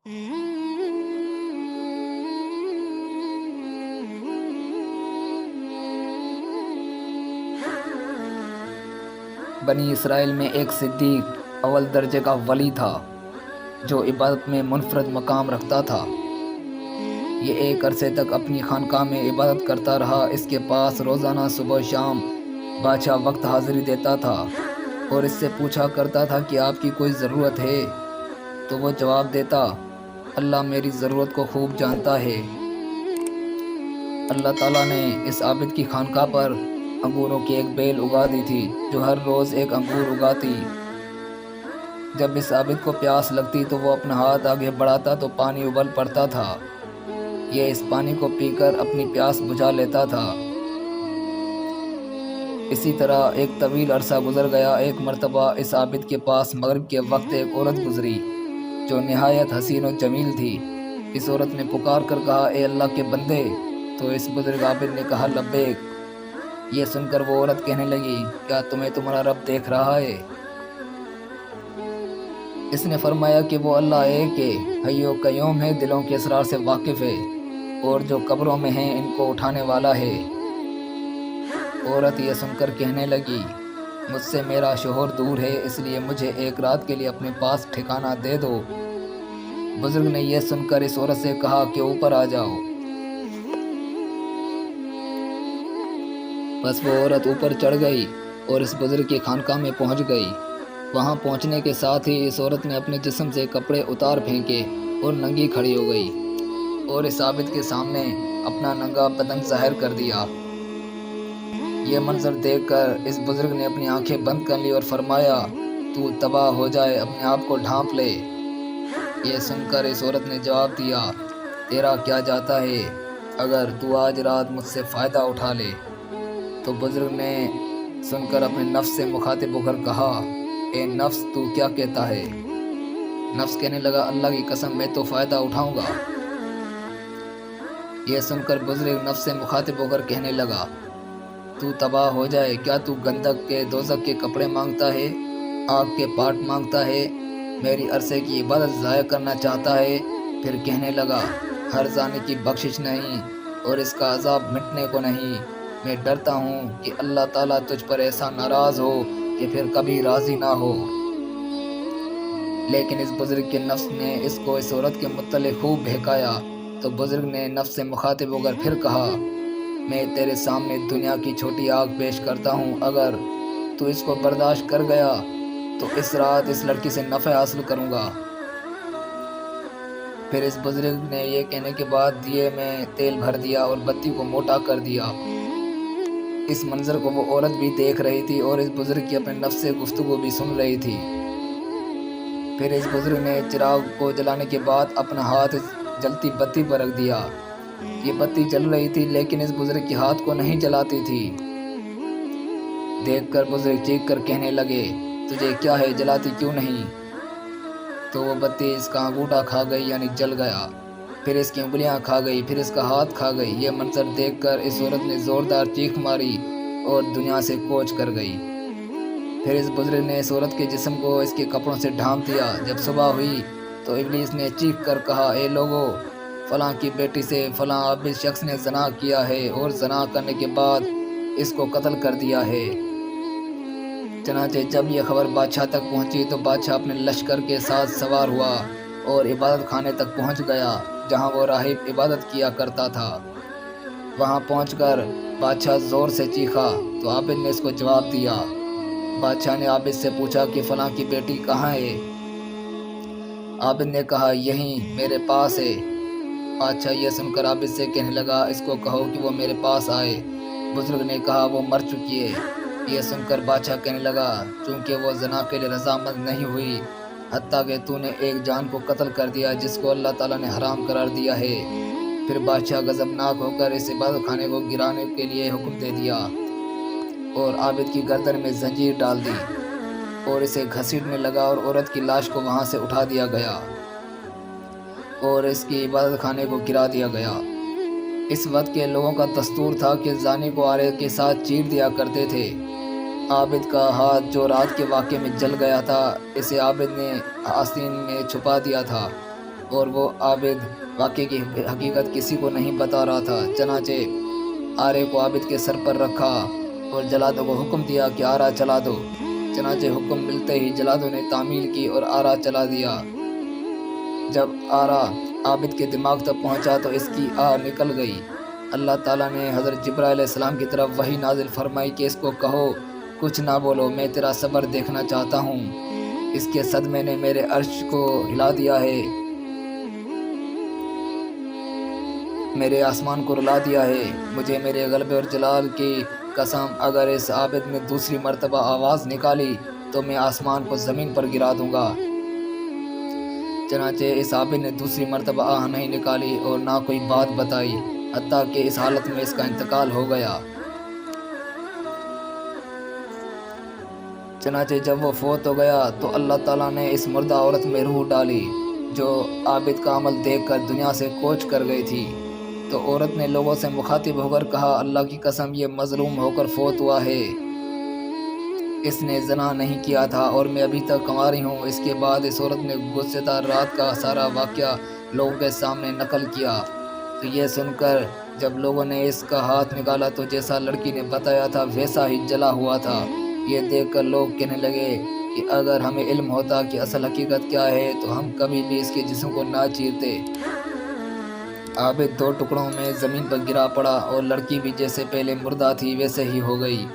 بنی اسرائیل میں ایک صدیق اول درجے کا ولی تھا جو عبادت میں منفرد مقام رکھتا تھا۔ یہ ایک عرصے تک اپنی خانقاہ میں عبادت کرتا رہا۔ اس کے پاس روزانہ صبح و شام بادشاہ وقت حاضری دیتا تھا اور اس سے پوچھا کرتا تھا کہ آپ کی کوئی ضرورت ہے، تو وہ جواب دیتا، اللہ میری ضرورت کو خوب جانتا ہے۔ اللہ تعالیٰ نے اس عابد کی خانقاہ پر انگوروں کی ایک بیل اگا دی تھی جو ہر روز ایک انگور اگاتی۔ جب اس عابد کو پیاس لگتی تو وہ اپنا ہاتھ آگے بڑھاتا تو پانی ابل پڑتا تھا۔ یہ اس پانی کو پی کر اپنی پیاس بجھا لیتا تھا۔ اسی طرح ایک طویل عرصہ گزر گیا۔ ایک مرتبہ اس عابد کے پاس مغرب کے وقت ایک عورت گزری جو نہایت حسین و جمیل تھی۔ اس عورت نے پکار کر کہا، اے اللہ کے بندے! تو اس بزرگ عابد نے کہا، لبیک۔ یہ سن کر وہ عورت کہنے لگی، کیا تمہیں تمہارا رب دیکھ رہا ہے؟ اس نے فرمایا کہ وہ اللہ ایک ہے، حی و قیوم ہے، دلوں کے اسرار سے واقف ہے، اور جو قبروں میں ہیں ان کو اٹھانے والا ہے۔ عورت یہ سن کر کہنے لگی، مجھ سے میرا شوہر دور ہے، اس لیے مجھے ایک رات کے لیے اپنے پاس ٹھکانہ دے دو۔ بزرگ نے یہ سن کر اس عورت سے کہا کہ اوپر آ جاؤ۔ بس وہ عورت اوپر چڑھ گئی اور اس بزرگ کی خانقاہ میں پہنچ گئی۔ وہاں پہنچنے کے ساتھ ہی اس عورت نے اپنے جسم سے کپڑے اتار پھینکے اور ننگی کھڑی ہو گئی اور اس عابد کے سامنے اپنا ننگا بدن ظاہر کر دیا۔ یہ منظر دیکھ کر اس بزرگ نے اپنی آنکھیں بند کر لی اور فرمایا، تو تباہ ہو جائے، اپنے آپ کو ڈھانپ لے۔ یہ سن کر اس عورت نے جواب دیا، تیرا کیا جاتا ہے اگر تو آج رات مجھ سے فائدہ اٹھا لے؟ تو بزرگ نے سن کر اپنے نفس سے مخاطب ہو کر کہا، اے نفس تو کیا کہتا ہے؟ نفس کہنے لگا، اللہ کی قسم میں تو فائدہ اٹھاؤں گا۔ یہ سن کر بزرگ نفس سے مخاطب ہو کر کہنے لگا، تو تباہ ہو جائے، کیا تو گندک کے دوزخ کے کپڑے مانگتا ہے، آگ کے پاٹ مانگتا ہے، میری عرصے کی عبادت ضائع کرنا چاہتا ہے؟ پھر کہنے لگا، ہر زانی کی بخشش نہیں اور اس کا عذاب مٹنے کو نہیں۔ میں ڈرتا ہوں کہ اللہ تعالیٰ تجھ پر ایسا ناراض ہو کہ پھر کبھی راضی نہ ہو۔ لیکن اس بزرگ کے نفس نے اس کو اس عورت کے متعلق خوب بہکایا، تو بزرگ نے نفس سے مخاطب ہو کر پھر کہا، میں تیرے سامنے دنیا کی چھوٹی آگ پیش کرتا ہوں، اگر تو اس کو برداشت کر گیا تو اس رات اس لڑکی سے نفع حاصل کروں گا۔ پھر اس بزرگ نے یہ کہنے کے بعد دیے میں تیل بھر دیا اور بتی کو موٹا کر دیا۔ اس منظر کو وہ عورت بھی دیکھ رہی تھی اور اس بزرگ کی اپنے نفس سے گفتگو بھی سن رہی تھی۔ پھر اس بزرگ نے چراغ کو جلانے کے بعد اپنا ہاتھ جلتی بتی پر رکھ دیا۔ یہ بتی جل رہی تھی لیکن اس بزرگ کے ہاتھ کو نہیں جلاتی تھی۔ دیکھ کر بزرگ چیخ کر کہنے لگے، تجھے کیا ہے، جلاتی کیوں نہیں؟ تو وہ بتی اس کا انگوٹھا کھا گئی، یعنی جل گیا، پھر اس کی انگلیاں کھا گئی، پھر اس کا ہاتھ کھا گئی۔ یہ منظر دیکھ کر اس عورت نے زوردار چیخ ماری اور دنیا سے کوچ کر گئی۔ پھر اس بزرگ نے اس عورت کے جسم کو اس کے کپڑوں سے ڈھانپ دیا۔ جب صبح ہوئی تو ابلیس نے چیخ کر کہا، اے لوگو، فلاں کی بیٹی سے فلاں عابد شخص نے زنا کیا ہے اور زنا کرنے کے بعد اس کو قتل کر دیا ہے۔ چنانچہ جب یہ خبر بادشاہ تک پہنچی تو بادشاہ اپنے لشکر کے ساتھ سوار ہوا اور عبادت خانے تک پہنچ گیا جہاں وہ راہب عبادت کیا کرتا تھا۔ وہاں پہنچ کر بادشاہ زور سے چیخا تو عابد نے اس کو جواب دیا۔ بادشاہ نے عابد سے پوچھا کہ فلاں کی بیٹی کہاں ہے؟ عابد نے کہا، یہیں میرے پاس ہے۔ بادشاہ یہ سن کر عابد سے کہنے لگا، اس کو کہو کہ وہ میرے پاس آئے۔ بزرگ نے کہا، وہ مر چکی ہے۔ یہ سن کر بادشاہ کہنے لگا، چونکہ وہ زنا کے لیے رضامند نہیں ہوئی، حتیٰ کہ تو نے ایک جان کو قتل کر دیا جس کو اللہ تعالیٰ نے حرام قرار دیا ہے۔ پھر بادشاہ غضبناک ہو کر اس عبادت خانے کو گرانے کے لیے حکم دے دیا اور عابد کی گردن میں زنجیر ڈال دی اور اسے گھسیٹنے لگا اور عورت کی لاش کو وہاں سے اٹھا دیا گیا اور اس کی عبادت خانے کو گرا دیا گیا۔ اس وقت کے لوگوں کا دستور تھا کہ زانی کو آرے کے ساتھ چیر دیا کرتے تھے۔ عابد کا ہاتھ جو رات کے واقعے میں جل گیا تھا، اسے عابد نے آستین میں چھپا دیا تھا اور وہ عابد واقعے کی حقیقت کسی کو نہیں بتا رہا تھا۔ چنانچہ آرے کو عابد کے سر پر رکھا اور جلادوں کو حکم دیا کہ آرا چلا دو۔ چنانچہ حکم ملتے ہی جلادوں نے تعمیل کی اور آرا چلا دیا۔ جب آرا عابد کے دماغ تک پہنچا تو اس کی آہ نکل گئی۔ اللہ تعالیٰ نے حضرت جبرائیل علیہ السلام کی طرف وحی نازل فرمائی کہ اس کو کہو کچھ نہ بولو، میں تیرا صبر دیکھنا چاہتا ہوں۔ اس کے صدمے نے میرے عرش کو ہلا دیا ہے، میرے آسمان کو رلا دیا ہے۔ مجھے میرے غلبے اور جلال کی قسم، اگر اس عابد نے دوسری مرتبہ آواز نکالی تو میں آسمان کو زمین پر گرا دوں گا۔ چنانچہ اس عابد نے دوسری مرتبہ آہ نہیں نکالی اور نہ کوئی بات بتائی، حتیٰ کہ اس حالت میں اس کا انتقال ہو گیا۔ چنانچہ جب وہ فوت ہو گیا تو اللہ تعالیٰ نے اس مردہ عورت میں روح ڈالی جو عابد کا عمل دیکھ کر دنیا سے کوچ کر گئی تھی۔ تو عورت نے لوگوں سے مخاطب ہو کر کہا، اللہ کی قسم یہ مظلوم ہو کر فوت ہوا ہے، اس نے زنا نہیں کیا تھا اور میں ابھی تک کنواری ہوں۔ اس کے بعد اس عورت نے گزشتہ رات کا سارا واقعہ لوگوں کے سامنے نقل کیا۔ تو یہ سن کر جب لوگوں نے اس کا ہاتھ نکالا تو جیسا لڑکی نے بتایا تھا ویسا ہی جلا ہوا تھا۔ یہ دیکھ کر لوگ کہنے لگے کہ اگر ہمیں علم ہوتا کہ اصل حقیقت کیا ہے تو ہم کبھی بھی اس کے جسم کو نہ چیرتے۔ عابد 2 ٹکڑوں میں زمین پر گرا پڑا اور لڑکی بھی جیسے پہلے مردہ تھی ویسے ہی ہو گئی۔